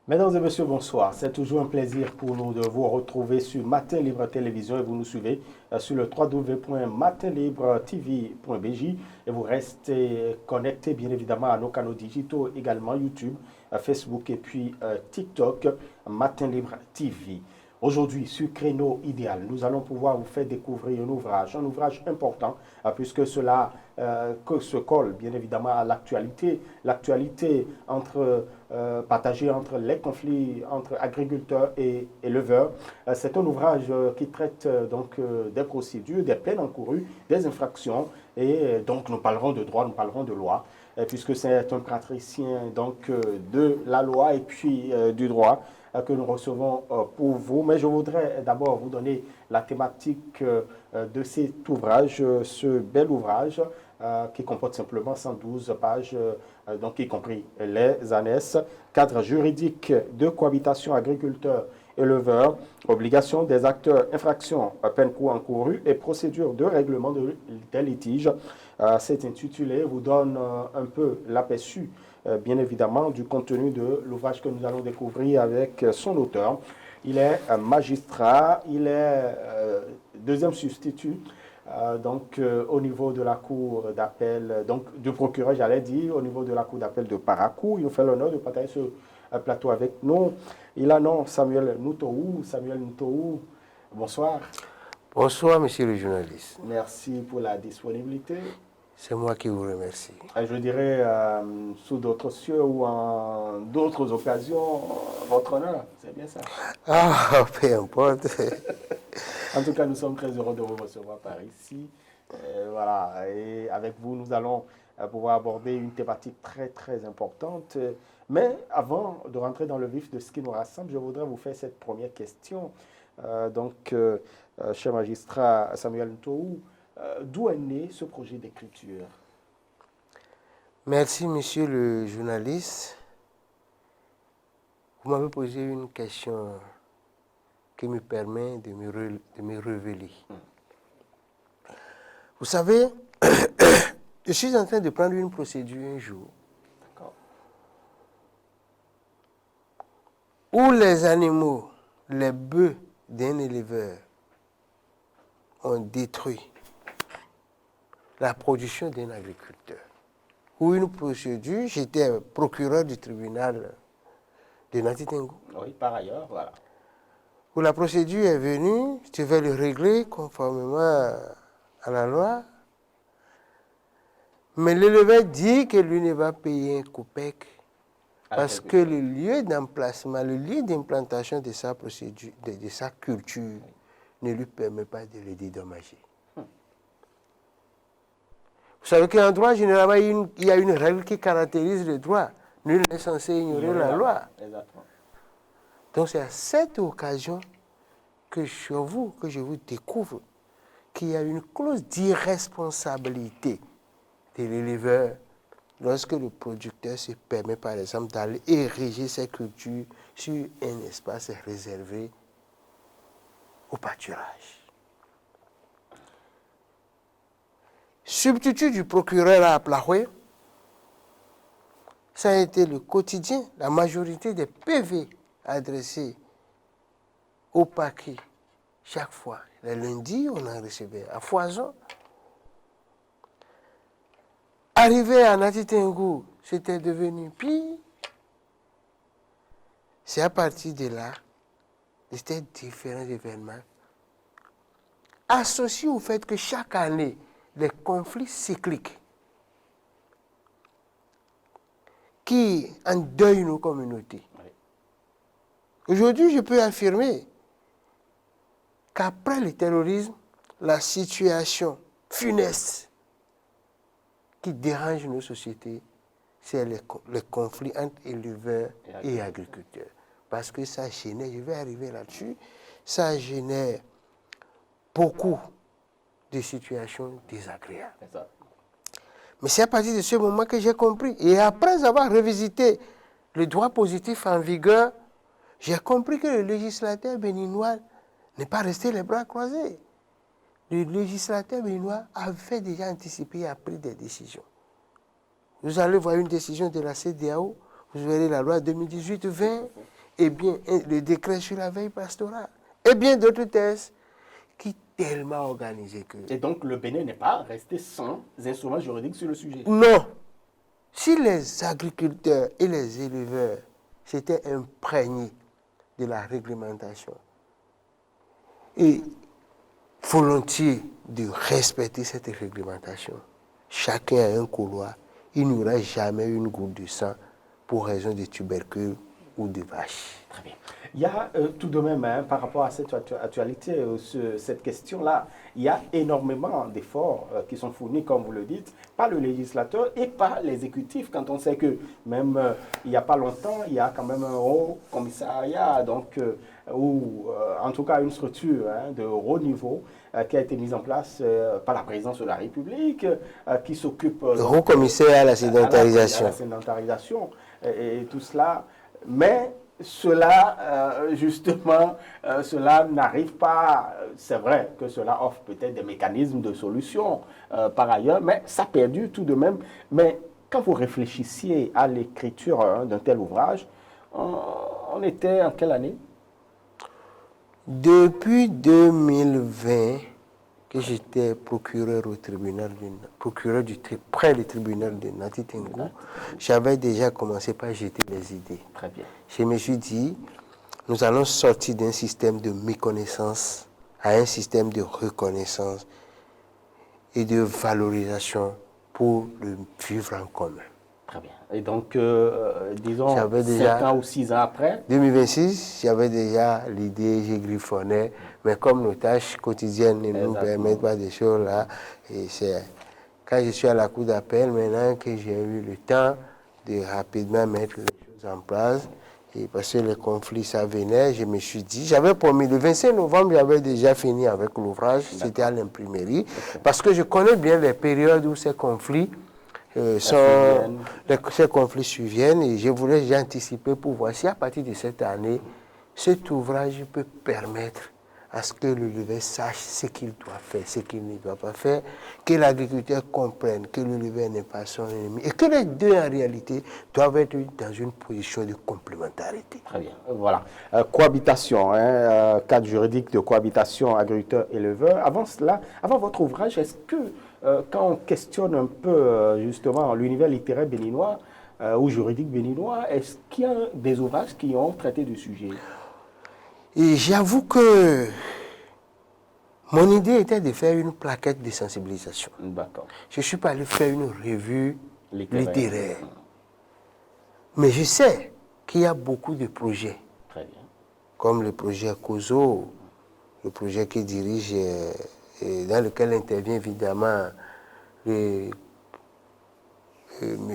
Mesdames et messieurs, bonsoir. C'est toujours un plaisir pour nous de vous retrouver sur Matin Libre Télévision et vous nous suivez sur le www.matinlibretv.bj et vous restez connectés bien évidemment à nos canaux digitaux également YouTube, Facebook et puis TikTok, Matin Libre TV. Aujourd'hui, sur Créneau Idéal, nous allons pouvoir vous faire découvrir un ouvrage important, puisque cela se colle bien évidemment à l'actualité partagée entre les conflits entre agriculteurs et éleveurs. C'est un ouvrage qui traite des procédures, des peines encourues, des infractions, et donc nous parlerons de droit, nous parlerons de loi, puisque c'est un praticien de la loi et puis du droit que nous recevons pour vous. Mais je voudrais d'abord vous donner la thématique de cet ouvrage, ce bel ouvrage qui comporte simplement 112 pages, donc y compris les annexes, cadre juridique de cohabitation agriculteur-éleveur, obligation des acteurs, infractions, peine encourues et procédure de règlement des litiges. C'est intitulé, vous donne un peu l'aperçu bien évidemment du contenu de l'ouvrage que nous allons découvrir avec son auteur. Il est magistrat, il est deuxième substitut au niveau de la cour d'appel, donc du procureur, j'allais dire, au niveau de la cour d'appel de Parakou. Il nous fait l'honneur de partager ce plateau avec nous. Il a nom Samuel Ntohou. Samuel Ntohou, bonsoir. Bonsoir, monsieur le journaliste. Merci pour la disponibilité. C'est moi qui vous remercie. Je dirais, sous d'autres cieux ou en d'autres occasions, votre honneur, c'est bien ça. Ah, peu importe. En tout cas, nous sommes très heureux de vous recevoir par ici. Voilà, et avec vous, nous allons pouvoir aborder une thématique très, très importante. Mais avant de rentrer dans le vif de ce qui nous rassemble, je voudrais vous faire cette première question. Cher magistrat Samuel Ntohou, d'où est né ce projet d'écriture? Merci, monsieur le journaliste. Vous m'avez posé une question qui me permet de me révéler. Vous savez, je suis en train de prendre une procédure un jour où les animaux, les bœufs d'un éleveur ont détruit la production d'un agriculteur. Ou une procédure, j'étais procureur du tribunal de Nati Tengou. Oui, par ailleurs, voilà. Où la procédure est venue, je vais le régler conformément à la loi. Mais l'éleveur dit que lui ne va payer un COPEC parce que le lieu d'emplacement, le lieu d'implantation de sa procédure, de sa culture, ne lui permet pas de le dédommager. Vous savez qu'en droit, généralement, il y a une règle qui caractérise le droit. Nul n'est censé ignorer la loi. Exactement. Donc c'est à cette occasion que je vous découvre qu'il y a une clause d'irresponsabilité de l'éleveur lorsque le producteur se permet, par exemple, d'aller ériger ses cultures sur un espace réservé au pâturage. Substitut du procureur à Plahoué, ça a été le quotidien, la majorité des PV adressés au parquet. Chaque fois, le lundi, on en recevait à foison. Arrivé à Nati Tengou, c'était devenu pire. C'est à partir de là, c'était différents événements associés au fait que chaque année, les conflits cycliques qui endeuillent nos communautés. Aujourd'hui, je peux affirmer qu'après le terrorisme, la situation funeste qui dérange nos sociétés, c'est les conflits entre éleveurs et agriculteurs. Parce que ça génère, je vais arriver là-dessus, ça génère beaucoup de situations désagréables. Mais c'est à partir de ce moment que j'ai compris. Et après avoir revisité le droit positif en vigueur, j'ai compris que le législateur béninois n'est pas resté les bras croisés. Le législateur béninois avait déjà anticipé et a pris des décisions. Vous allez voir une décision de la CEDEAO, vous verrez la loi 2018-20 et bien le décret sur la veille pastorale, et bien d'autres textes qui tellement organisés que... Et donc le Bénin n'est pas resté sans instruments juridiques sur le sujet. Non. Si les agriculteurs et les éleveurs s'étaient imprégnés de la réglementation et volontiers de respecter cette réglementation, chacun a un couloir, il n'y aura jamais une goutte de sang pour raison de tubercules ou de vaches. Très bien. Il y a tout de même, par rapport à cette actualité, cette question-là, il y a énormément d'efforts qui sont fournis, comme vous le dites, par le législateur et par l'exécutif, quand on sait que même il n'y a pas longtemps, il y a quand même un haut commissariat, donc, ou en tout cas une structure de haut niveau qui a été mise en place par la présidence de la République, qui s'occupe... le haut commissaire à la sédentarisation. À la sédentarisation et tout cela, mais... Cela, justement, cela n'arrive pas, c'est vrai que cela offre peut-être des mécanismes de solution par ailleurs, mais ça perdure tout de même. Mais quand vous réfléchissiez à l'écriture d'un tel ouvrage, on était en quelle année? Depuis 2020, que j'étais procureur au tribunal, près du tribunal de Nati Tengu, j'avais déjà commencé par jeter les idées. Très bien. Je me suis dit, nous allons sortir d'un système de méconnaissance à un système de reconnaissance et de valorisation pour le vivre en commun. Très bien. Et donc, disons, 5 ans ou 6 ans après 2026, j'avais déjà l'idée, j'ai griffonné, mais comme nos tâches quotidiennes ne nous permettent pas des choses là, et c'est quand je suis à la cour d'appel, maintenant que j'ai eu le temps de rapidement mettre les choses en place, et parce que les conflits, ça venait, je me suis dit, j'avais promis, le 25 novembre, j'avais déjà fini avec l'ouvrage, c'était à l'imprimerie, parce que je connais bien les périodes où ces conflits ces conflits surviennent et je voulais déjà anticiper pour voir si à partir de cette année, cet ouvrage peut permettre à ce que l'éleveur sache ce qu'il doit faire, ce qu'il ne doit pas faire, que l'agriculteur comprenne que l'éleveur n'est pas son ennemi et que les deux en réalité doivent être dans une position de complémentarité. Très bien, voilà. Cohabitation, cadre juridique de cohabitation agriculteur-éleveur. Avant cela, avant votre ouvrage, est-ce que quand on questionne un peu justement l'univers littéraire béninois ou juridique béninois, est-ce qu'il y a des ouvrages qui ont traité du sujet? Et j'avoue que mon idée était de faire une plaquette de sensibilisation. D'accord. Je ne suis pas allé faire une revue littéraire. Mais je sais qu'il y a beaucoup de projets. Très bien. Comme le projet COSO, le projet qui dirige, dans lequel intervient évidemment M.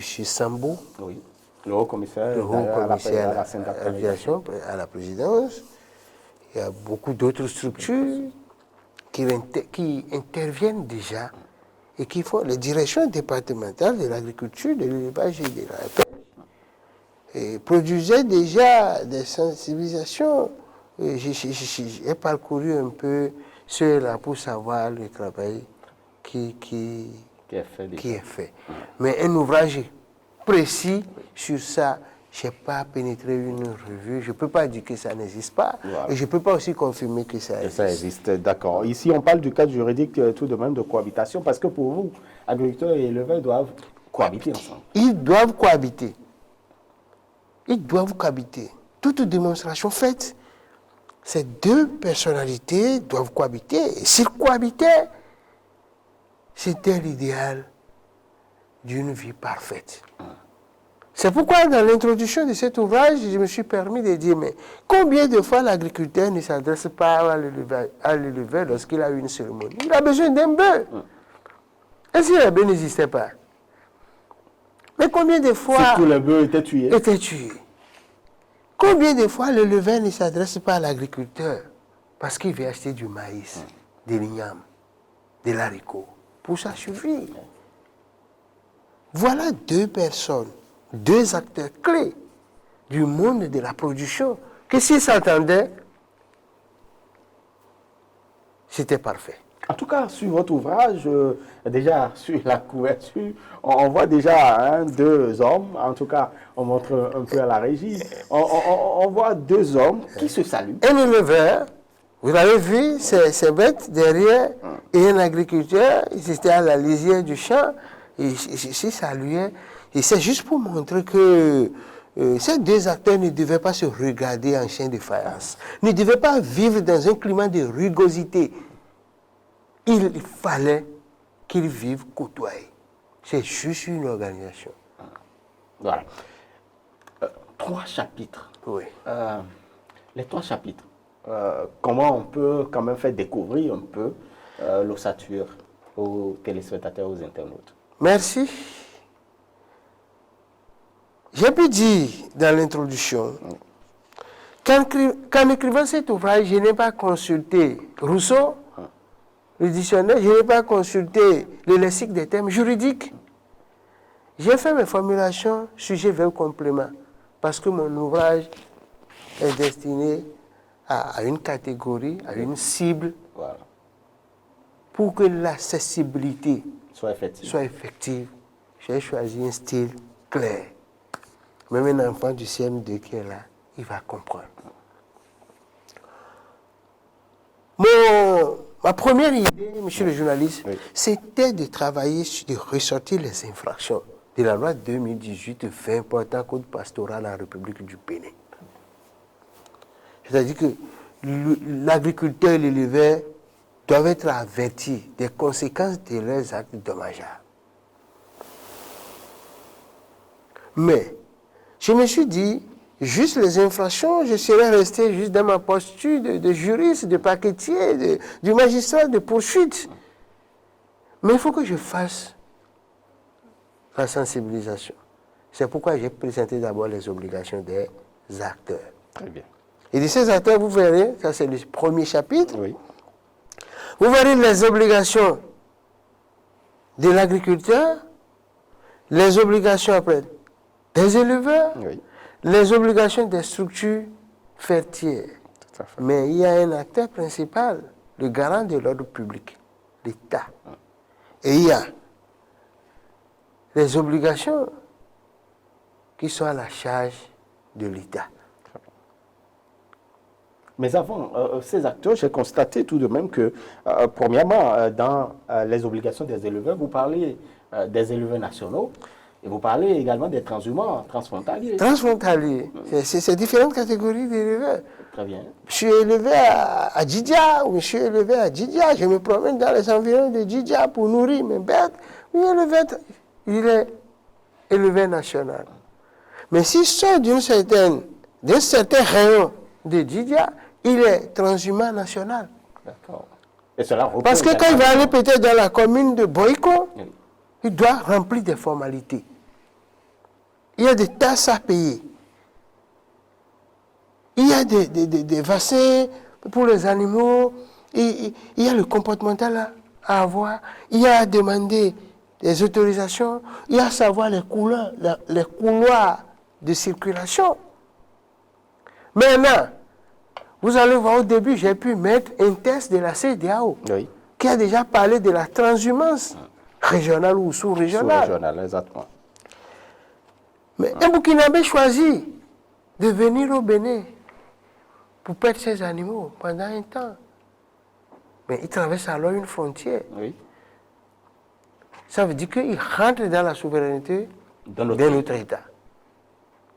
Sambo. Oui. Le haut commissaire, à la présidence. Il y a beaucoup d'autres structures qui interviennent déjà et qui font les directions départementales de l'agriculture, de l'élevage et de la pêche. Et produisaient déjà des sensibilisations. J'ai parcouru un peu cela pour savoir le travail qui est fait. Mais un ouvrage précis sur ça, je n'ai pas pénétré une revue. Je ne peux pas dire que ça n'existe pas. Voilà. Et je ne peux pas aussi confirmer que ça existe. Ça existe, d'accord. Ici, on parle du cadre juridique tout de même de cohabitation parce que pour vous, agriculteurs et éleveurs doivent cohabiter ensemble. Ils doivent cohabiter. Ils doivent cohabiter. Toute démonstration faite, ces deux personnalités doivent cohabiter. Et s'ils cohabitaient, c'était l'idéal d'une vie parfaite. C'est pourquoi, dans l'introduction de cet ouvrage, je me suis permis de dire, mais combien de fois l'agriculteur ne s'adresse pas à l'éleveur lorsqu'il a une cérémonie? Il a besoin d'un bœuf. Et si le bœuf n'existait pas? Mais combien de fois... Si tous les bœufs étaient tués. Combien de fois l'éleveur ne s'adresse pas à l'agriculteur parce qu'il veut acheter du maïs, de l'igname, de l'haricot, pour sa survie? Voilà deux personnes, deux acteurs clés du monde de la production, que s'ils s'entendaient, c'était parfait. En tout cas, sur votre ouvrage, déjà sur la couverture, on voit déjà deux hommes. En tout cas, on montre un peu à la régie. On voit deux hommes qui se saluent. Un éleveur, vous l'avez vu, c'est bête derrière, et un agriculteur, ils étaient à la lisière du champ, et ils se saluaient. Et c'est juste pour montrer que ces deux acteurs ne devaient pas se regarder en chien de faïence, ne devaient pas vivre dans un climat de rugosité. Il fallait qu'ils vivent côtoyés. C'est juste une organisation. Voilà. 3 chapitres. Oui. Les 3 chapitres. Comment on peut quand même faire découvrir un peu l'ossature aux téléspectateurs, aux internautes? Merci. J'ai pu dire dans l'introduction qu'en écrivant cet ouvrage, je n'ai pas consulté Rousseau, le dictionnaire, je n'ai pas consulté le lexique des termes juridiques. J'ai fait mes formulations sujet, verbe, complément, parce que mon ouvrage est destiné à une catégorie, à une cible, Voilà. pour que l'accessibilité Soit effectif. soit effective. J'ai choisi un style clair. Même un enfant du CM2 qui est là, il va comprendre. Ma première idée, monsieur le journaliste, Oui. c'était de travailler, de ressortir les infractions de la loi 2018-20 portant code pastoral en République du Bénin. C'est-à-dire que l'agriculteur et l'éleveur doivent être avertis des conséquences de leurs actes dommageables. Mais je me suis dit, juste les infractions, je serais resté juste dans ma posture de juriste, de paquetier, du magistrat de poursuite. Mais il faut que je fasse la sensibilisation. C'est pourquoi j'ai présenté d'abord les obligations des acteurs. Très bien. Et de ces acteurs, vous verrez, ça c'est le premier chapitre, Oui. vous verrez les obligations de l'agriculteur, les obligations après des éleveurs, Oui. les obligations des structures fertières. Tout à fait. Mais il y a un acteur principal, le garant de l'ordre public, l'État. Et il y a les obligations qui sont à la charge de l'État. Mais avant ces acteurs, j'ai constaté tout de même que, premièrement, dans les obligations des éleveurs, vous parlez des éleveurs nationaux et vous parlez également des transhumants transfrontaliers. Transfrontalier, c'est différentes catégories d'éleveurs. Très bien. Je suis élevé à Djidja, ou je suis élevé à Djidja, je me promène dans les environs de Djidja pour nourrir mes bêtes. Oui, il est élevé national. Mais s'il sort d'un certain rayon de Djidja, il est transhumant national. D'accord. Et cela reprend Parce que quand il va aller peut-être dans la commune de Boyko, Oui. il doit remplir des formalités. Il y a des tasses à payer. Il y a des vaccins pour les animaux. Il y a le comportemental à avoir. Il y a à demander des autorisations. Il y a à savoir les couloirs de circulation. Maintenant, vous allez voir au début, j'ai pu mettre un test de la CEDEAO Oui. qui a déjà parlé de la transhumance régionale ou sous-régionale. Sous-régional, exactement. Mais un Burkinabé choisit de venir au Bénin pour perdre ses animaux pendant un temps. Mais il traverse alors une frontière. Oui. Ça veut dire qu'il rentre dans la souveraineté Dans d'un autre État.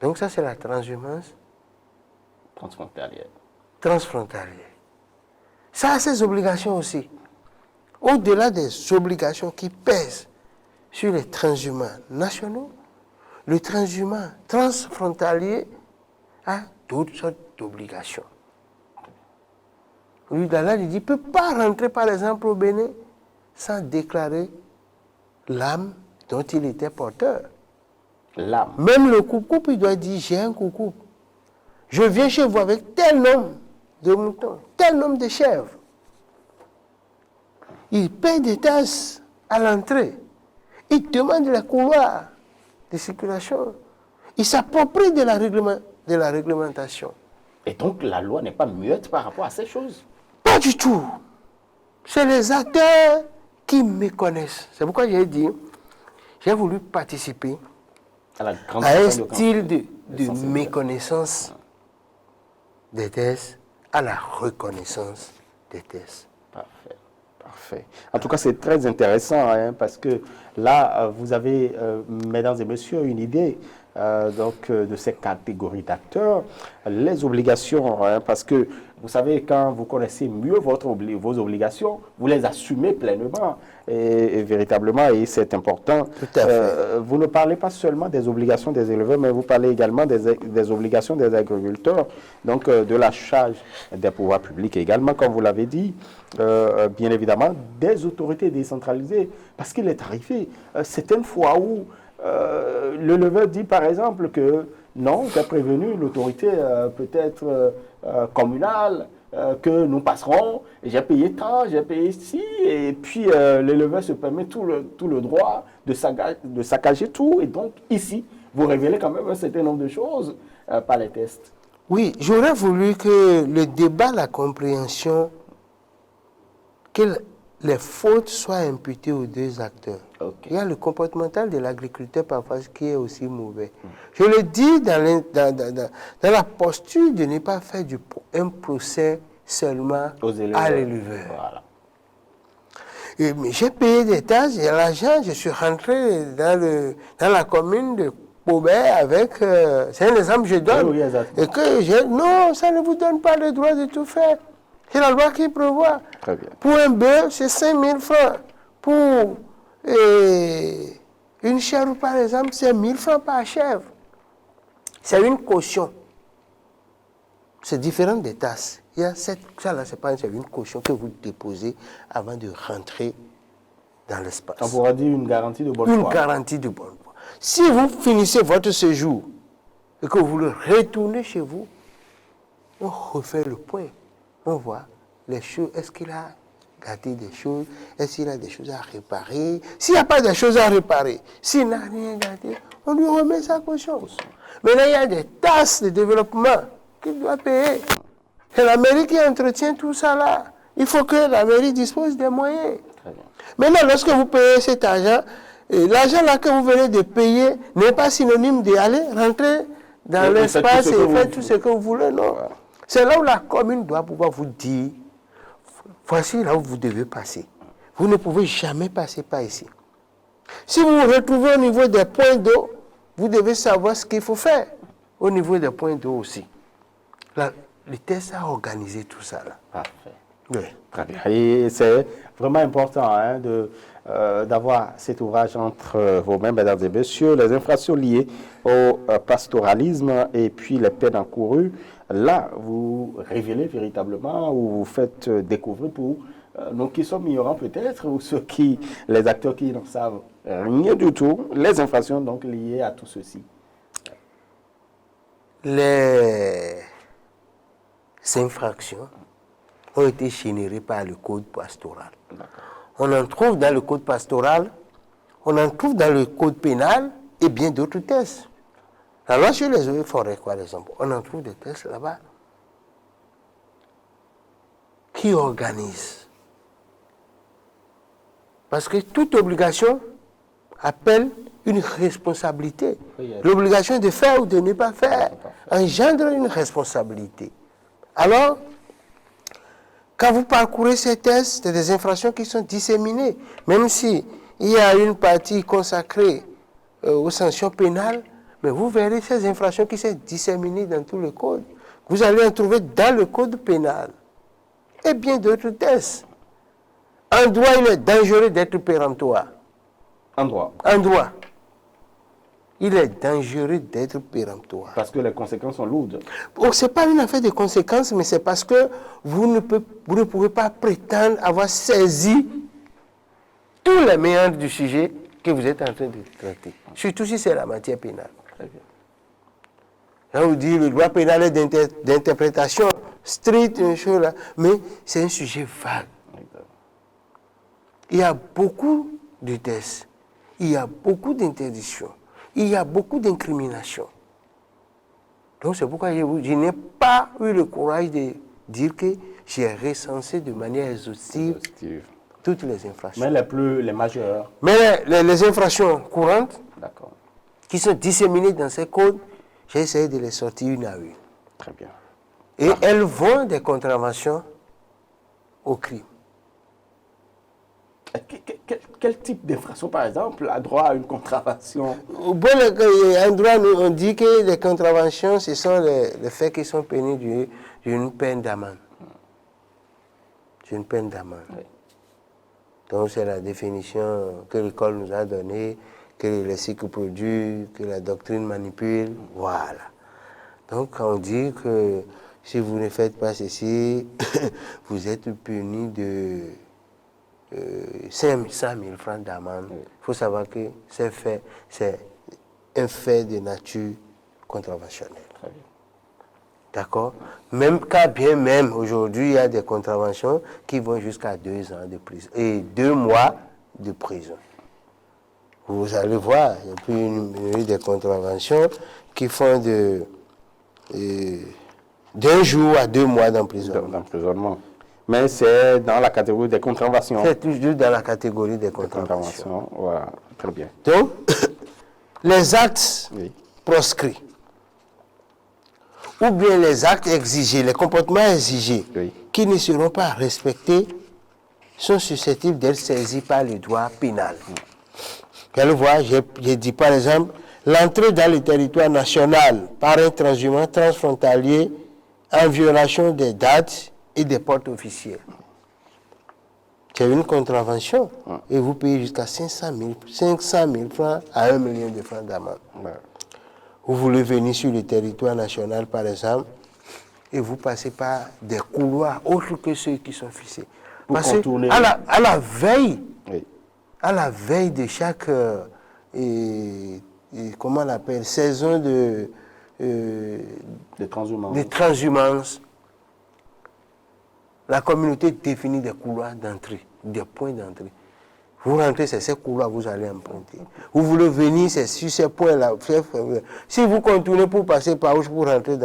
Donc ça, c'est la transhumance transfrontalière. transfrontalière. Ça a ses obligations aussi. Au-delà des obligations qui pèsent sur les transhumants nationaux, le transhumant transfrontalier a d'autres sortes d'obligations. Lui, là, il dit, il ne peut pas rentrer, par exemple, au Bénin sans déclarer l'âme dont il était porteur. L'âme. Même le coucou, il doit dire, j'ai un coucou. Je viens chez vous avec tel nombre de moutons, tel nombre de chèvres. Il paie des taxes à l'entrée. Il demande les couloirs de circulation. Il s'approprie de la réglementation. Et donc la loi n'est pas muette par rapport à ces choses. Pas du tout. C'est les acteurs qui méconnaissent. C'est pourquoi j'ai dit, j'ai voulu participer À un style de méconnaissance des tests à la reconnaissance des tests. Parfait, parfait. En tout cas, c'est très intéressant hein, parce que là, vous avez, mesdames et messieurs, une idée de ces catégories d'acteurs, les obligations, hein, parce que vous savez, quand vous connaissez mieux vos obligations, vous les assumez pleinement et véritablement, et c'est important. Tout à fait. Vous ne parlez pas seulement des obligations des éleveurs, mais vous parlez également des obligations des agriculteurs, donc de la charge des pouvoirs publics également, comme vous l'avez dit, bien évidemment, des autorités décentralisées, parce qu'il est arrivé certaines fois où l'éleveur dit par exemple que non, j'ai prévenu l'autorité peut-être communale que nous passerons, j'ai payé tant, j'ai payé ci, et puis l'éleveur se permet tout le droit de saccager tout, et donc ici, vous révélez quand même un certain nombre de choses par les tests. Oui, j'aurais voulu que le débat, la compréhension, que les fautes soient imputées aux deux acteurs. Okay. Il y a le comportemental de l'agriculteur parfois qui est aussi mauvais. Je le dis dans la posture de ne pas faire un procès seulement à l'éleveur. Voilà. J'ai payé des taxes, j'ai l'argent, je suis rentré dans la commune de Paubert avec... c'est un exemple que je donne. Oui, et que non, ça ne vous donne pas le droit de tout faire. C'est la loi qui prévoit. Très bien. Pour un bœuf, c'est 5 000 francs. Pour une chèvre, par exemple, c'est 1 000 francs par chèvre. C'est une caution. C'est différent des tasses. Il y a ça là, c'est une caution que vous déposez avant de rentrer dans l'espace. On pourra dire une garantie de bonne foi. Une garantie de bonne foi. Si vous finissez votre séjour et que vous le retournez chez vous, on refait le point. On voit les choses. Est-ce qu'il a gardé des choses? Est-ce qu'il a des choses à réparer? S'il n'y a pas de choses à réparer, s'il n'a rien gardé, on lui remet sa caution. Maintenant, il y a des tasses de développement qu'il doit payer. C'est la mairie qui entretient tout ça là. Il faut que la mairie dispose des moyens. Maintenant, lorsque vous payez cet argent, l'argent là que vous venez de payer n'est pas synonyme d'aller rentrer dans l'espace et faire tout ce que vous voulez, non. C'est là où la commune doit pouvoir vous dire, voici là où vous devez passer. Vous ne pouvez jamais passer par ici. Si vous vous retrouvez au niveau des points d'eau, vous devez savoir ce qu'il faut faire au niveau des points d'eau aussi. Là, le test a organisé tout ça là. Parfait. Oui. Très bien. Et c'est vraiment important hein, d'avoir cet ouvrage entre vos mains, mesdames et messieurs, les infractions liées au pastoralisme et puis les peines encourues. Là, vous révélez véritablement ou vous faites découvrir pour nous qui sommes ignorants peut-être ou les acteurs qui n'en savent rien du tout, les infractions donc liées à tout ceci. Les infractions ont été générées par le code pastoral. On en trouve dans le code pastoral, on en trouve dans le code pénal et bien d'autres tests. La loi sur les eaux et forêts, par exemple, on en trouve des tests là-bas qui organisent. Parce que toute obligation appelle une responsabilité. L'obligation de faire ou de ne pas faire engendre une responsabilité. Alors, quand vous parcourez ces tests, c'est des infractions qui sont disséminées. Même si il y a une partie consacrée aux sanctions pénales, mais vous verrez ces infractions qui sont disséminées dans tout le code. Vous allez en trouver dans le code pénal. Et bien d'autres tests. En droit, il est dangereux d'être péremptoire. En droit. En droit. Il est dangereux d'être péremptoire. Parce que les conséquences sont lourdes. Oh, ce n'est pas une affaire de conséquences, mais c'est parce que vous ne pouvez pas prétendre avoir saisi tous les méandres du sujet que vous êtes en train de traiter. Surtout si c'est la matière pénale. Très bien. Là, on dit le droit pénal est d'interprétation stricte, une chose là, mais c'est un sujet vague. Il y a beaucoup de tests, il y a beaucoup d'interdictions, il y a beaucoup d'incriminations. Donc c'est pourquoi je n'ai pas eu le courage de dire que j'ai recensé de manière exhaustive toutes les infractions. Mais les majeures. Mais les infractions courantes, D'accord. qui sont disséminées dans ces codes, j'ai essayé de les sortir une à une. Très bien. Et elles vont des contraventions au crime. Quel type d'infraction, par exemple, a droit à une contravention? En droit, on dit que les contraventions, ce sont les faits qui sont punis d'une peine d'amende. D'une peine d'amende. Oui. Donc, c'est la définition que l'école nous a donnée, que le lexique produit, que la doctrine manipule. Voilà. Donc, on dit que si vous ne faites pas ceci, vous êtes puni de 500 000 francs d'amende. Il faut savoir que c'est un fait de nature contraventionnelle. D'accord? Même cas bien même, aujourd'hui, il y a des contraventions qui vont jusqu'à 2 ans de prison et 2 mois de prison. Vous allez voir, il y a eu des contraventions qui font d'un jour à 2 mois d'emprisonnement. Mais c'est dans la catégorie des contraventions. C'est toujours dans la catégorie des contraventions. Voilà, très bien. Donc, les actes proscrits, ou bien les actes exigés, les comportements exigés, qui ne seront pas respectés, sont susceptibles d'être saisis par le droit pénal. Quelle voie? J'ai dit par exemple, l'entrée dans le territoire national par un transhumant transfrontalier en violation des dates et des portes officielles. C'est une contravention et vous payez jusqu'à 500 000 francs à 1 million de francs d'amende. Vous voulez venir sur le territoire national, par exemple, et vous passez par des couloirs autres que ceux qui sont fixés. Parce qu'à la veille de chaque comment on l'appelle, saison de transhumance, la communauté définit des couloirs d'entrée, des points d'entrée. Vous rentrez, c'est ces couloirs que vous allez emprunter. Vous voulez venir, c'est sur ces points-là. Si vous continuez pour passer par où pour rentrer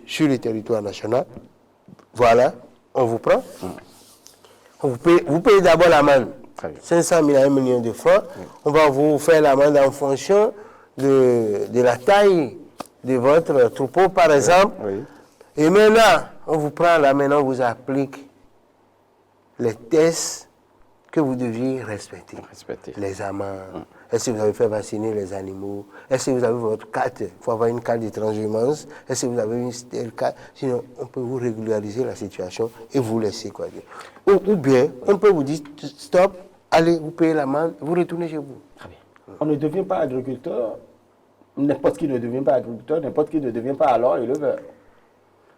sur le territoire national, voilà, on vous prend. Vous payez d'abord l'amende. 500 000 à 1 million de francs. On va vous faire l'amende en fonction de la taille de votre troupeau, par exemple. Et maintenant, on vous prend là, maintenant on vous applique les tests que vous deviez respecter. Les amendes. Est-ce que vous avez fait vacciner les animaux? Est-ce que vous avez votre carte? Il faut avoir une carte de transhumance. Est-ce que vous avez une telle carte? Sinon, on peut vous régulariser la situation et vous laisser quoi dire. Ou bien, on peut vous dire stop, allez, vous payez l'amende, vous retournez chez vous. Très bien. On ne devient pas agriculteur, n'importe qui ne devient pas agriculteur, n'importe qui ne devient pas alors éleveur.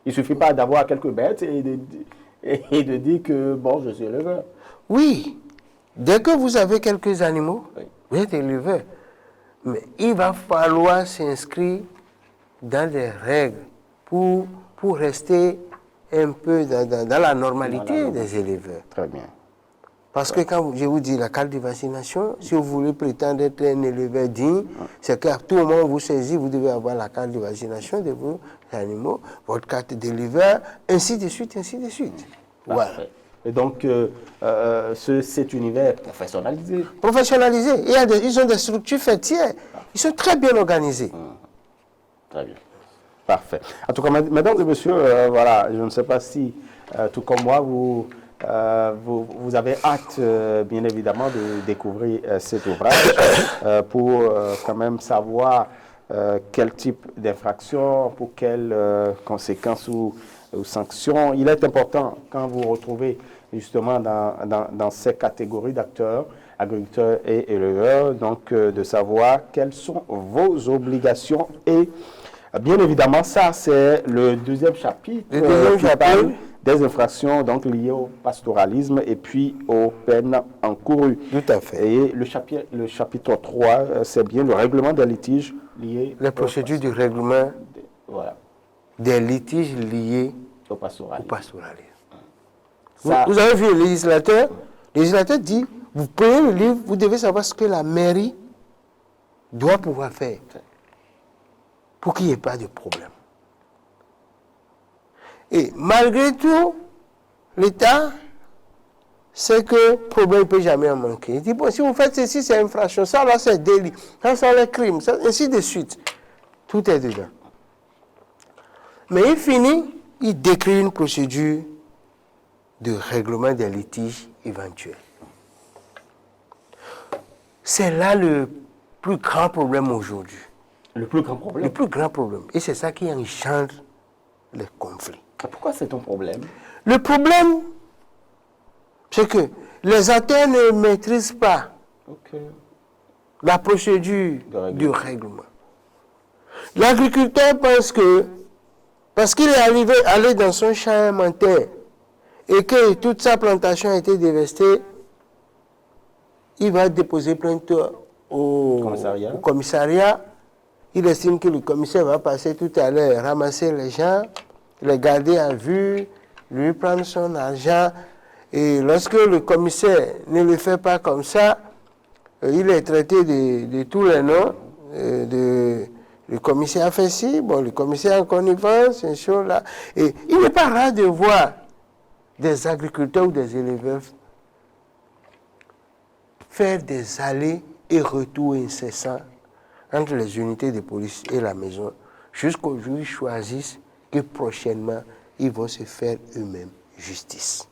Il ne suffit pas d'avoir quelques bêtes et de dire que, bon, je suis éleveur. Oui, dès que vous avez quelques animaux, vous êtes éleveur. Mais il va falloir s'inscrire dans des règles pour rester un peu dans la normalité des éleveurs. Très bien. Parce que quand je vous dis la carte de vaccination, si vous voulez prétendre être un éleveur digne, c'est qu'à tout moment où vous saisissez, vous devez avoir la carte de vaccination de vos animaux, votre carte d'éleveur, ainsi de suite, ainsi de suite. Voilà. Et donc, cet univers professionnalisé. Professionnalisé. Ils ont des structures fêtières. Ils sont très bien organisés. Très bien. Parfait. En tout cas, mesdames et messieurs, voilà, je ne sais pas si, tout comme moi, vous avez hâte, bien évidemment, de découvrir cet ouvrage pour quand même savoir quel type d'infraction, pour quelles conséquences ou sanctions. Il est important, quand vous retrouvez justement dans ces catégories d'acteurs, agriculteurs et éleveurs, donc de savoir quelles sont vos obligations. Et bien évidemment, ça c'est le deuxième chapitre. Parle des infractions donc liées au pastoralisme et puis aux peines encourues. Tout à fait. Et le chapitre 3, c'est bien le règlement des litiges liés les procédures du règlement des litiges liés au pastoralisme. Vous avez vu le législateur? Le législateur dit, vous prenez le livre, vous devez savoir ce que la mairie doit pouvoir faire pour qu'il n'y ait pas de problème. Et malgré tout, l'État sait que le problème ne peut jamais en manquer. Il dit, bon, si vous faites ceci, c'est infraction, ça là, c'est délit, ça, c'est le crime, ça, ainsi de suite. Tout est dedans. Mais il finit, il décrit une procédure de règlement des litiges éventuels. C'est là le plus grand problème aujourd'hui. Le plus grand problème. Le plus grand problème. Et c'est ça qui engendre les conflits. Pourquoi c'est un problème? Le problème, c'est que les acteurs ne maîtrisent pas la procédure du règlement. L'agriculteur pense que, parce qu'il est allé dans son champ alimentaire et que toute sa plantation a été dévastée, il va déposer plainte au commissariat. Il estime que le commissaire va passer tout à l'heure, ramasser les gens, les garder à vue, lui prendre son argent. Et lorsque le commissaire ne le fait pas comme ça, il est traité de tous les noms. Le commissaire a fait ci, bon, le commissaire en connivence, une chose là. Et il n'est pas rare de voir des agriculteurs ou des éleveurs faire des allers et retours incessants entre les unités de police et la maison, jusqu'au jour où ils choisissent que prochainement, ils vont se faire eux-mêmes justice.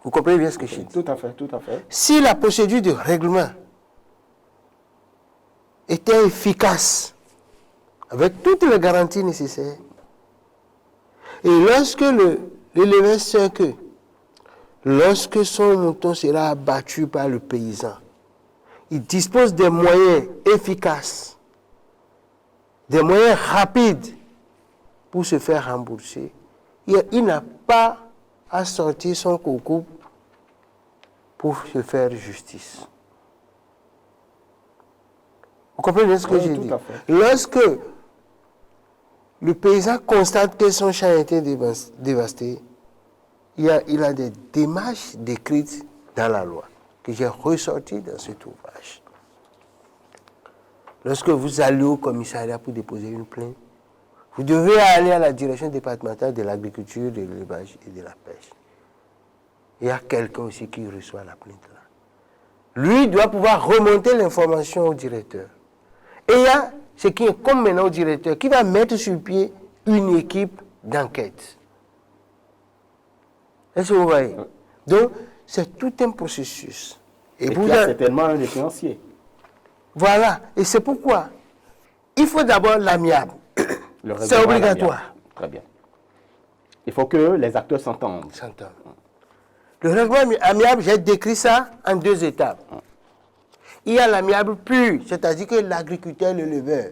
Vous comprenez bien ce que je dis? Tout à fait, tout à fait. Si la procédure de règlement était efficace, avec toutes les garanties nécessaires, et lorsque l'éleveur sait que lorsque son mouton sera abattu par le paysan, il dispose des moyens efficaces, des moyens rapides pour se faire rembourser. Il n'a pas à sortir son coucou pour se faire justice. Vous comprenez ce que j'ai dit? Lorsque le paysan constate que son champ a été dévasté, il a des démarches décrites dans la loi que j'ai ressorties dans cet ouvrage. Lorsque vous allez au commissariat pour déposer une plainte, vous devez aller à la direction départementale de l'agriculture, de l'élevage et de la pêche. Il y a quelqu'un aussi qui reçoit la plainte là. Lui doit pouvoir remonter l'information au directeur. Et il y a ce qui est comme maintenant au directeur, qui va mettre sur pied une équipe d'enquête. Est-ce que vous voyez? Donc, c'est tout un processus. Et puis, il y a certainement un échéancier. Voilà. Et c'est pourquoi il faut d'abord l'amiable. C'est obligatoire. Très bien. Il faut que les acteurs s'entendent. Le règlement amiable, j'ai décrit ça en 2 étapes. Il y a l'amiable pur, c'est-à-dire que l'agriculteur et l'éleveur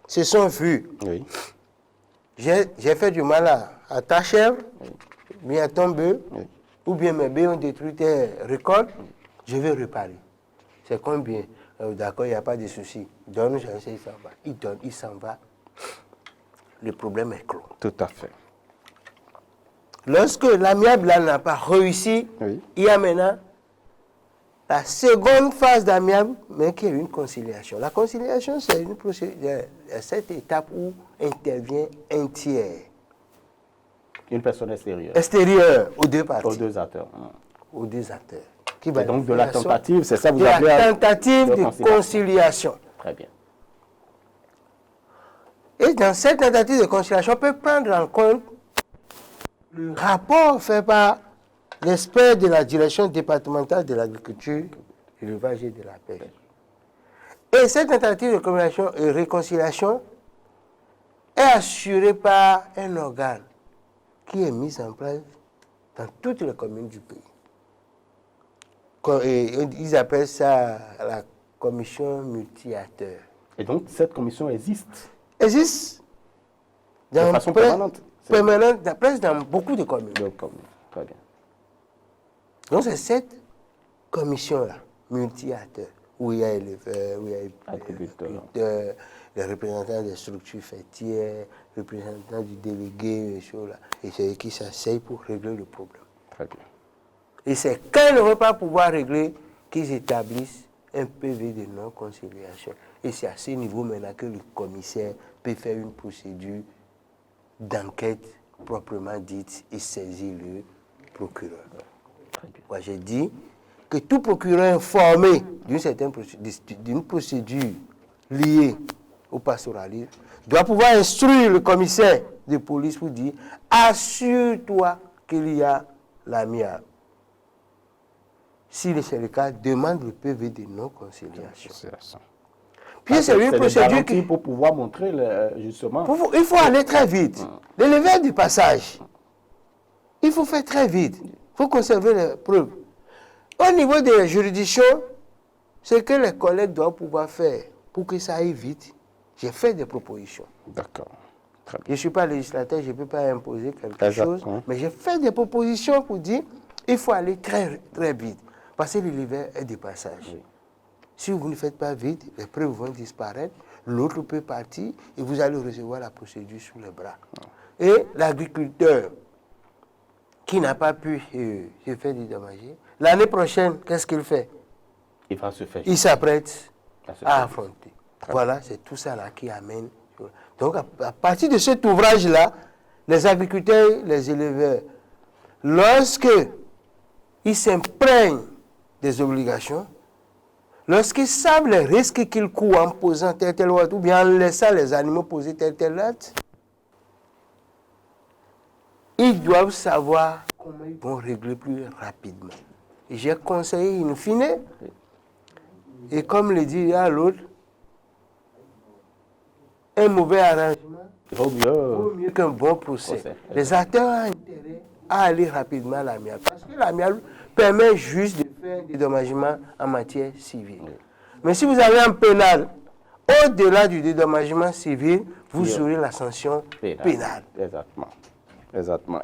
se sont vus. Oui. J'ai fait du mal à ta chèvre, bien à ton bœuf, ou bien mes bœufs ont détruit tes récoltes, je vais réparer. C'est combien? D'accord, il n'y a pas de souci. Donne, il s'en va. Il donne, il s'en va. Le problème est clos. Tout à fait. Lorsque l'amiable n'a pas réussi, il y a maintenant la seconde phase d'amiable, mais qui est une conciliation. La conciliation, c'est une procédure, cette étape où intervient un tiers. Une personne extérieure. Extérieure aux deux parties. Aux deux acteurs. Aux deux acteurs. Et donc de la tentative, c'est ça vous appelez la tentative de conciliation. Très bien. Et dans cette tentative de conciliation, on peut prendre en compte le rapport fait par l'expert de la direction départementale de l'agriculture, de l'élevage et de la pêche. Et cette tentative de réconciliation est assurée par un organe qui est mis en place dans toutes les communes du pays. Ils appellent ça la commission multi-acteurs. Et donc, cette commission existe? Existe. De façon permanente? Permanente, dans beaucoup de communes. Très bien. Donc, c'est cette commission-là, multi-acteurs, où il y a éleveurs, où il y a agriculteurs, les représentants des structures fêtières, les représentants du délégué, et c'est eux qui s'asseyent pour régler le problème. Très bien. Et c'est quand ils ne vont pas pouvoir régler qu'ils établissent un PV de non-conciliation. Et c'est à ce niveau maintenant que le commissaire peut faire une procédure d'enquête proprement dite et saisir le procureur. Moi, j'ai dit que tout procureur informé d'une procédure liée au pastoralisme doit pouvoir instruire le commissaire de police pour dire « Assure-toi qu'il y a l'amiable ». Si c'est le cas, demande le PV de non-conciliation. Puis c'est une procédure qui... Pour pouvoir montrer, justement... Il faut aller très vite. L'élevé du passage, il faut faire très vite. Il faut conserver les preuves. Au niveau des juridictions, ce que les collègues doivent pouvoir faire pour que ça aille vite, j'ai fait des propositions. D'accord. Je ne suis pas législateur, je ne peux pas imposer quelque chose, mais j'ai fait des propositions pour dire qu'il faut aller très, très vite. Parce que l'hiver est de passage. Oui. Si vous ne faites pas vite, les preuves vont disparaître, l'autre peut partir et vous allez recevoir la procédure sous les bras. Et l'agriculteur qui n'a pas pu se faire dédommager, l'année prochaine, qu'est-ce qu'il fait? Il va se faire. Il s'apprête à affronter. Voilà, c'est tout ça là qui amène. Donc, à partir de cet ouvrage-là, les agriculteurs, les éleveurs, lorsque ils s'imprègnent des obligations, lorsqu'ils savent les risques qu'ils courent en posant tel acte, ou bien en laissant les animaux poser tel acte, ils doivent savoir comment ils vont régler plus rapidement. Et j'ai conseillé in fine, et comme le dit à l'autre, un mauvais arrangement vaut mieux qu'un bon procès. Les acteurs ont intérêt à aller rapidement à l'amiable. Parce que l'amiable permet juste de faire un dédommagement en matière civile. Mais si vous avez un pénal, au-delà du dédommagement civil, vous aurez la sanction pénale. Exactement.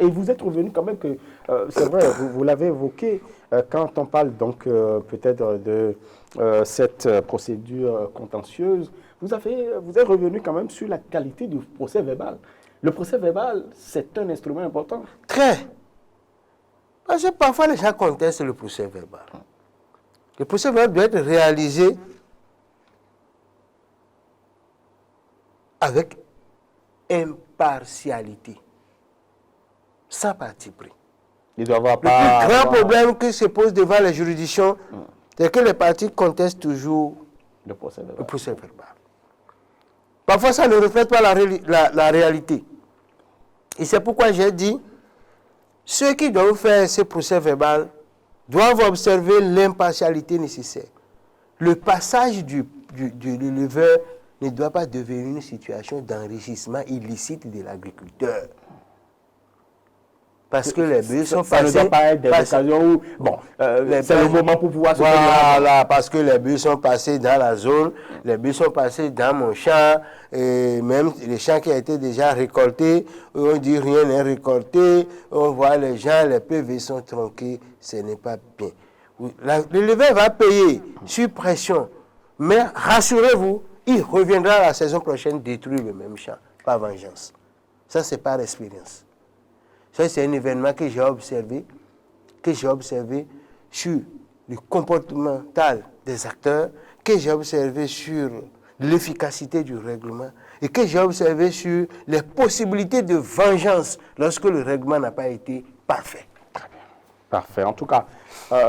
Et vous êtes revenu quand même que, c'est vrai, vous l'avez évoqué, quand on parle donc peut-être de cette procédure contentieuse, vous êtes revenu quand même sur la qualité du procès verbal. Le procès verbal, c'est un instrument important. Très. Parce que parfois les gens contestent le procès verbal. Le procès verbal doit être réalisé avec impartialité, sans parti pris. Il doit avoir le plus grand problème qui se pose devant les juridictions, c'est que les partis contestent toujours le procès verbal. Parfois, ça ne reflète pas la réalité. Et c'est pourquoi j'ai dit, ceux qui doivent faire ce procès verbal doivent observer l'impartialité nécessaire. Le passage de l'éleveur ne doit pas devenir une situation d'enrichissement illicite de l'agriculteur. Parce que les bœufs sont passés... Ça ne doit pas être des occasions où... Bon, c'est le moment pour pouvoir se faire... Voilà, parce que les bœufs sont passés dans la zone, les bœufs sont passés dans mon champ, et même les champs qui ont été déjà récoltés, on dit rien n'est récolté, on voit les gens, les PV sont tronqués, ce n'est pas bien. L'éleveur va payer sur pression, mais rassurez-vous, il reviendra la saison prochaine détruire le même champ, par vengeance. Ça, c'est par expérience. Ça, c'est un événement que j'ai observé sur le comportemental des acteurs, que j'ai observé sur l'efficacité du règlement et que j'ai observé sur les possibilités de vengeance lorsque le règlement n'a pas été parfait. Parfait. En tout cas,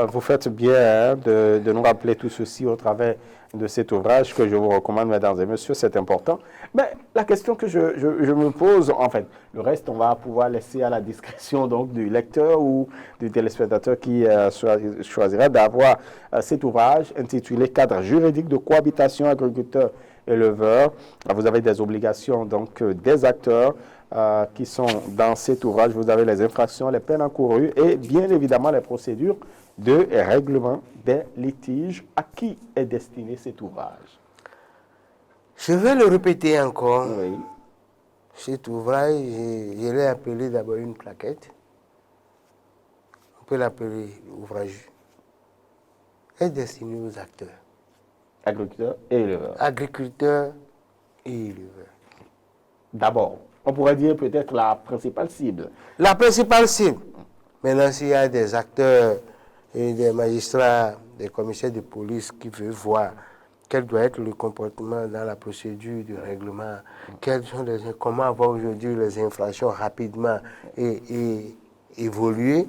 vous faites bien de nous rappeler tout ceci au travers de cet ouvrage que je vous recommande, mesdames et messieurs, c'est important. Mais la question que je me pose, en fait, le reste, on va pouvoir laisser à la discrétion donc, du lecteur ou du téléspectateur qui choisira d'avoir cet ouvrage intitulé « Cadre juridique de cohabitation agriculteur-éleveur ». Vous avez des obligations donc des acteurs qui sont dans cet ouvrage. Vous avez les infractions, les peines encourues et bien évidemment les procédures de règlement des litiges. À qui est destiné cet ouvrage? Je vais le répéter encore. Oui. Cet ouvrage, je l'ai appelé d'abord une plaquette. On peut l'appeler ouvrage. Est destiné aux acteurs. Agriculteurs et éleveurs. Agriculteurs et éleveurs. D'abord, on pourrait dire peut-être la principale cible. La principale cible. Maintenant, s'il y a des acteurs et des magistrats, des commissaires de police qui veulent voir quel doit être le comportement dans la procédure du règlement, comment avoir aujourd'hui les infractions rapidement et évoluer.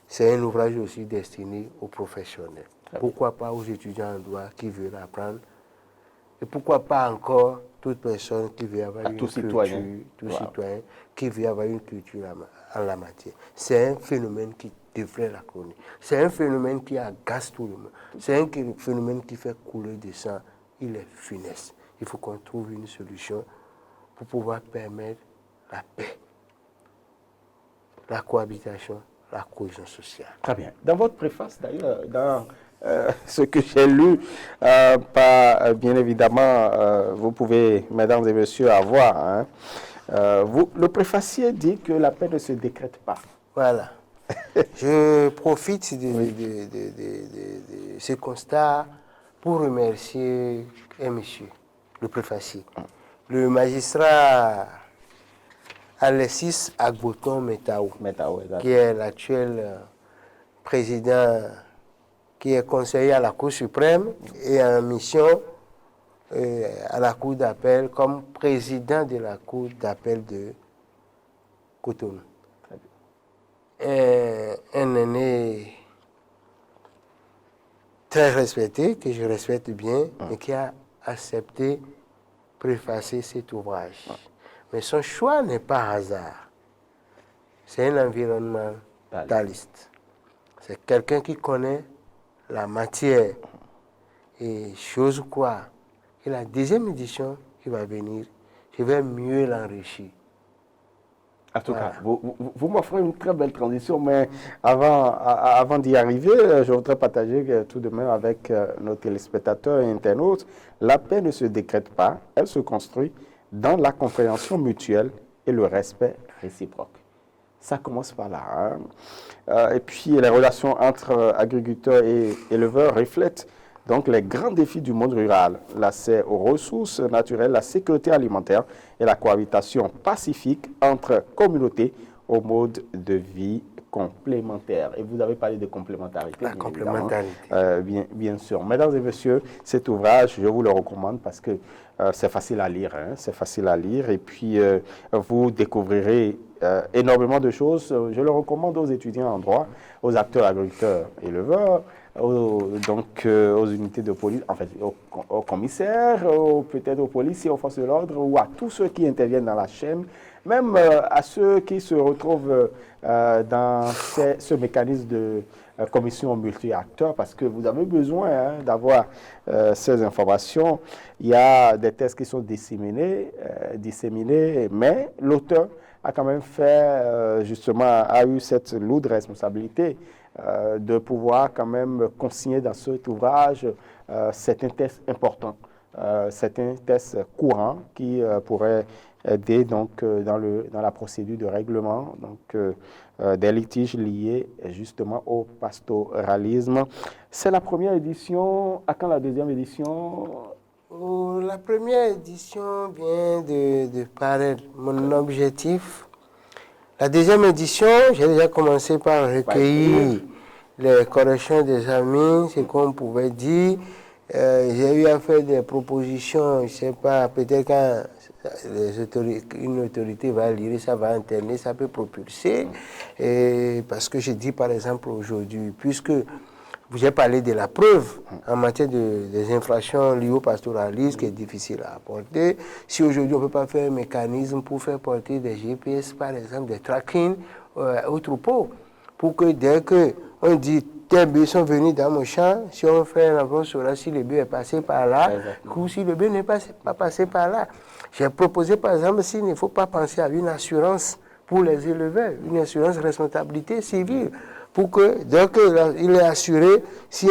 C'est un ouvrage aussi destiné aux professionnels. Pourquoi pas aux étudiants en droit qui veulent apprendre et pourquoi pas encore toute personne qui veut avoir une culture, tout citoyen qui veut avoir une culture en la matière. C'est un phénomène qui devrait la connaître. C'est un phénomène qui agace tout le monde. C'est un phénomène qui fait couler du sang. Il est funeste. Il faut qu'on trouve une solution pour pouvoir permettre la paix, la cohabitation, la cohésion sociale. Très bien. Dans votre préface, d'ailleurs, dans ce que j'ai lu, bien évidemment, vous pouvez, mesdames et messieurs, avoir. Hein, le préfacier dit que la paix ne se décrète pas. Voilà. Je profite de ce constat pour remercier un monsieur, le préfacier, le magistrat Alexis Agboton Metao, qui est l'actuel président, qui est conseiller à la Cour suprême et en mission à la Cour d'appel comme président de la Cour d'appel de Cotonou. Un aîné très respecté, que je respecte bien, et qui a accepté préfacer cet ouvrage. Mais son choix n'est pas hasard. C'est un environnementaliste. C'est quelqu'un qui connaît la matière. Et j'ose croire que la deuxième édition qui va venir, je vais mieux l'enrichir. En tout cas, vous m'offrez une très belle transition, mais avant d'y arriver, je voudrais partager tout de même avec nos téléspectateurs et internautes. La paix ne se décrète pas, elle se construit dans la compréhension mutuelle et le respect réciproque. Ça commence par là. Hein. Et puis, les relations entre agriculteurs et éleveurs reflètent donc les grands défis du monde rural, l'accès aux ressources naturelles, la sécurité alimentaire et la cohabitation pacifique entre communautés au mode de vie complémentaire. Et vous avez parlé de complémentarité. La complémentarité. Bien sûr. Mesdames et messieurs, cet ouvrage, je vous le recommande parce que c'est facile à lire. Hein, c'est facile à lire et puis vous découvrirez énormément de choses. Je le recommande aux étudiants en droit, aux acteurs agriculteurs éleveurs, aux unités de police, en fait, aux commissaires, peut-être aux policiers, aux forces de l'ordre ou à tous ceux qui interviennent dans la chaîne, même à ceux qui se retrouvent dans ce mécanisme de commission multi-acteurs, parce que vous avez besoin d'avoir ces informations. Il y a des tests qui sont disséminés, mais l'auteur a quand même fait, a eu cette lourde responsabilité de pouvoir quand même consigner dans cet ouvrage certains tests importants, certains tests courants qui pourraient aider donc dans la procédure de règlement des litiges liés justement au pastoralisme. C'est la première édition. À quand la deuxième édition? La première édition vient de paraître. Mon objectif. La deuxième édition, j'ai déjà commencé par recueillir les corrections des amis, ce qu'on pouvait dire. J'ai eu à faire des propositions, je ne sais pas, peut-être quand une autorité va lire, ça va interner, ça peut propulser. Parce que je dis par exemple aujourd'hui, puisque vous avez parlé de la preuve en matière des infractions liées au pastoralisme qui est difficile à apporter. Si aujourd'hui on ne peut pas faire un mécanisme pour faire porter des GPS, par exemple, des tracking au troupeau, pour que dès qu'on dit tes bœufs sont venus dans mon champ, si on fait un enfant sur là, si le bœuf est passé par là, ou si le bœuf n'est pas passé par là. J'ai proposé par exemple s'il ne faut pas penser à une assurance pour les éleveurs, une assurance responsabilité civile, pour que dès qu'il est assuré, si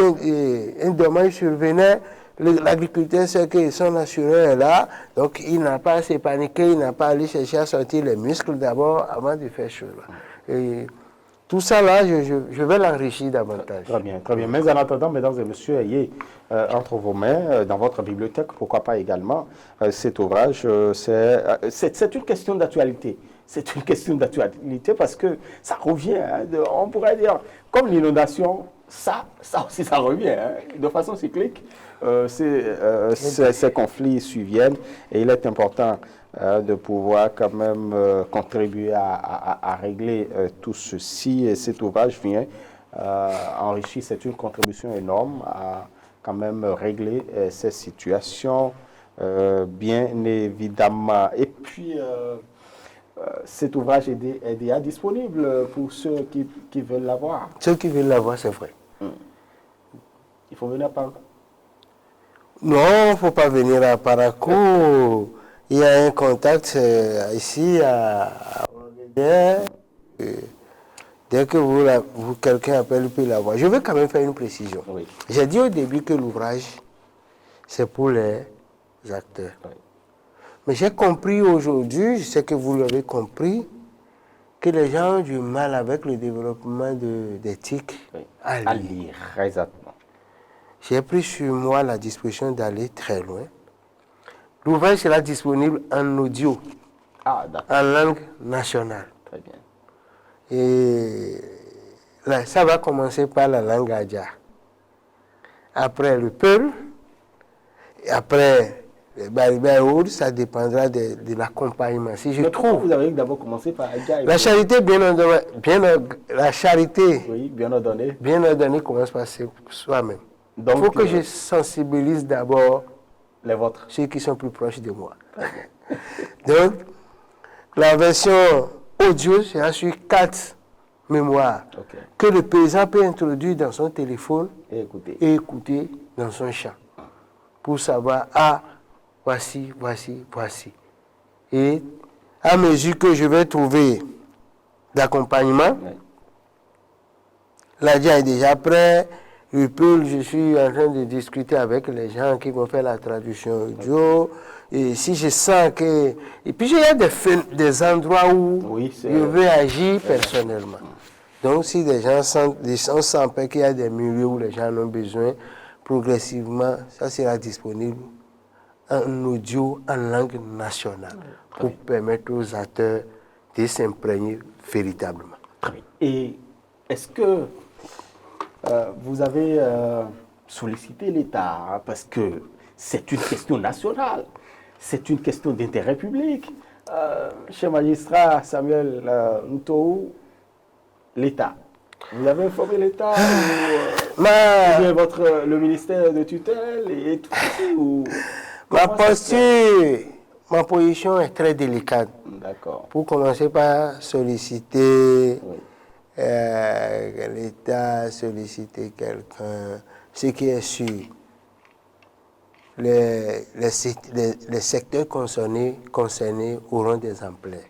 un dommage survenait, l'agriculteur sait que son assureur est là, donc il n'a pas à se paniquer, il n'a pas à aller chercher à sortir les muscles d'abord avant de faire cela. Et tout ça là, je vais l'enrichir davantage. Très bien, très bien. Mais en attendant, mesdames et messieurs, ayez entre vos mains, dans votre bibliothèque, pourquoi pas également, cet ouvrage. C'est une question d'actualité. C'est une question d'actualité parce que ça revient, on pourrait dire, comme l'inondation, ça aussi, ça revient, hein. De façon cyclique. Ces conflits surviennent et il est important de pouvoir quand même contribuer à régler tout ceci. Et cet ouvrage vient enrichir, c'est une contribution énorme à quand même régler ces situations, bien évidemment. Et puis, cet ouvrage est déjà disponible pour ceux qui veulent l'avoir. Ceux qui veulent l'avoir, c'est vrai. Il faut venir par là. Non, il ne faut pas venir à Parakou. Il y a un contact ici à Ouagadougou. Dès que quelqu'un appelle, il peut l'avoir. Je veux quand même faire une précision. Oui. J'ai dit au début que l'ouvrage, c'est pour les acteurs. Oui. Mais j'ai compris aujourd'hui, je sais que vous l'avez compris, que les gens ont du mal avec le développement d'éthique à lire. Exactement. J'ai pris sur moi la disposition d'aller très loin. L'ouvrage sera disponible en audio, en langue nationale. Très bien. Et là, ça va commencer par la langue Adja. Après le Peul, et après le Baribéoud, ça dépendra de l'accompagnement. Si je trouve. Vous avez d'abord commencé par Adja. La charité bien ordonnée. La charité. Oui, bien ordonnée. Bien ordonnée commence par soi-même. Il faut que je sensibilise d'abord les vôtres, ceux qui sont plus proches de moi. Donc, la version audio sera sur 4 mémoires que le paysan peut introduire dans son téléphone et écouter dans son champ pour savoir, voici. Et à mesure que je vais trouver d'accompagnement, l'Adja est déjà prêt. Je suis en train de discuter avec les gens qui vont faire la traduction audio. Et si je sens que... Et puis, il y a des endroits où je veux agir personnellement. Donc, si les gens sentent qu'il y a des milieux où les gens en ont besoin, progressivement, ça sera disponible en audio, en langue nationale, pour permettre aux acteurs de s'imprégner véritablement. Et est-ce que vous avez sollicité l'État, hein, parce que c'est une question nationale, c'est une question d'intérêt public. Cher magistrat Samuel Ntou, l'État. Vous avez informé l'État ou le ministère de tutelle et tout ou, ma position est très délicate. D'accord. Pour commencer par solliciter l'État, solliciter quelqu'un, ce qui est sûr, les secteurs concernés auront des ampleurs.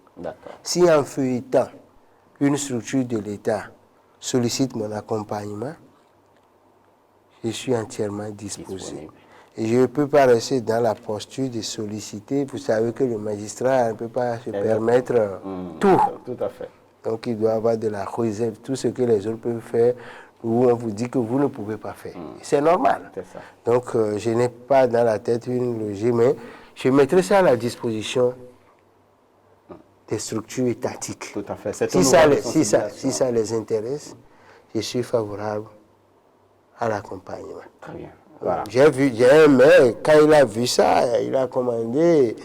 Si en feuilletant, une structure de l'État sollicite mon accompagnement, je suis entièrement disposé. Et je ne peux pas rester dans la posture de solliciter. Vous savez que le magistrat ne peut pas se permettre tout. Tout à fait. Donc il doit avoir de la réserve, tout ce que les autres peuvent faire, où on vous dit que vous ne pouvez pas faire. C'est normal. Ça. Donc je n'ai pas dans la tête une logique, mais je mettrai ça à la disposition des structures étatiques. Tout à fait. Si ça les intéresse, je suis favorable à l'accompagnement. Très bien. Voilà. J'ai un maire, quand il a vu ça, il a commandé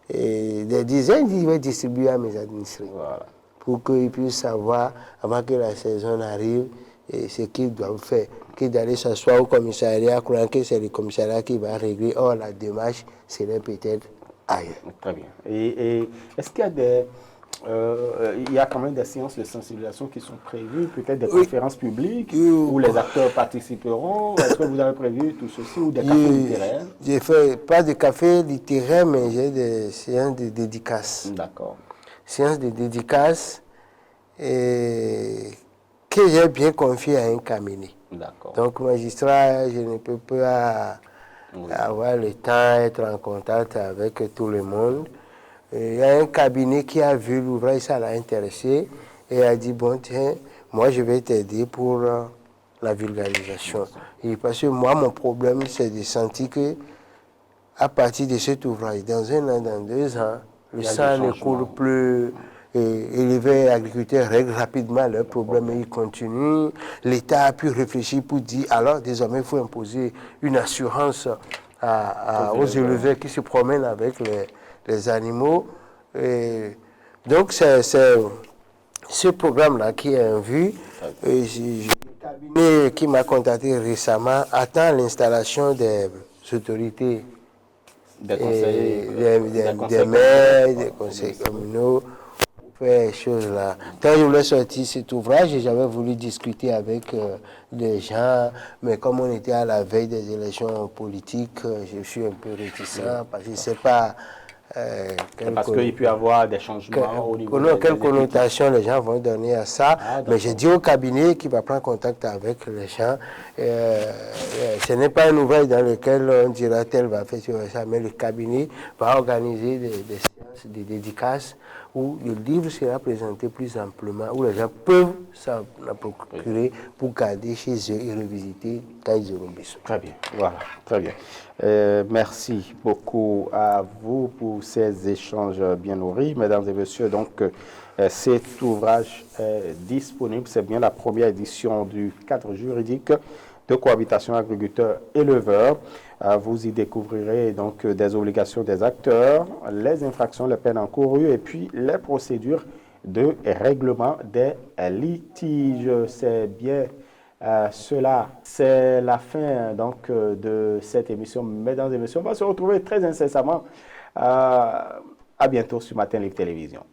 des dizaines, il va distribuer à mes administrés. Voilà. Pour qu'ils puissent savoir, avant que la saison arrive, ce qu'ils doivent faire. Que d'aller s'asseoir au commissariat, croyant que c'est le commissariat qui va régler. Or, la démarche serait peut-être ailleurs. Très bien. Et est-ce qu'il y a quand même des séances de sensibilisation qui sont prévues, peut-être des conférences publiques où les acteurs participeront? Est-ce que vous avez prévu tout ceci ou des cafés littéraires? J'ai fait pas de café littéraire, mais j'ai des séances de dédicaces. D'accord. Séances de dédicaces que j'ai bien confié à un cabinet. D'accord. Donc, magistrat, je ne peux pas avoir le temps d'être en contact avec tout le monde. Il y a un cabinet qui a vu l'ouvrage, ça l'a intéressé et a dit, bon, tiens, moi je vais t'aider pour la vulgarisation. Et parce que moi, mon problème, c'est de sentir que à partir de cet ouvrage, dans 1 an, dans 2 ans, le sang ne coule plus. éleveurs et agriculteurs règlent rapidement leurs problèmes et ils continuent. L'État a pu réfléchir pour dire, alors désormais il faut imposer une assurance aux éleveurs qui se promènent avec les animaux. Et donc c'est ce programme-là qui est en vue. Le cabinet qui m'a contacté récemment attend l'installation des autorités, des conseils, des maires, des conseils communaux, pour faire ces choses-là. Quand je voulais sortir cet ouvrage, j'avais voulu discuter avec des gens, mais comme on était à la veille des élections politiques, je suis un peu réticent parce que je ne sais pas. Parce qu'il peut y avoir des changements au niveau quelle connotation les gens vont donner à ça. Mais j'ai dit au cabinet qui va prendre contact avec les gens. Ce n'est pas un ouvrage dans lequel on dira tel va faire ça, mais le cabinet va organiser des séances, des dédicaces où le livre sera présenté plus amplement, où les gens peuvent s'en procurer pour garder chez eux et revisiter quand ils auront besoin. Très bien, voilà, très bien. Merci beaucoup à vous pour ces échanges bien nourris, mesdames et messieurs. Donc, cet ouvrage est disponible. C'est bien la première édition du cadre juridique de cohabitation agriculteurs-éleveurs. Vous y découvrirez donc des obligations des acteurs, les infractions, les peines encourues et puis les procédures de règlement des litiges. C'est bien cela, c'est la fin donc de cette émission, mesdames et messieurs. On va se retrouver très incessamment. À bientôt sur Matin Live Télévision.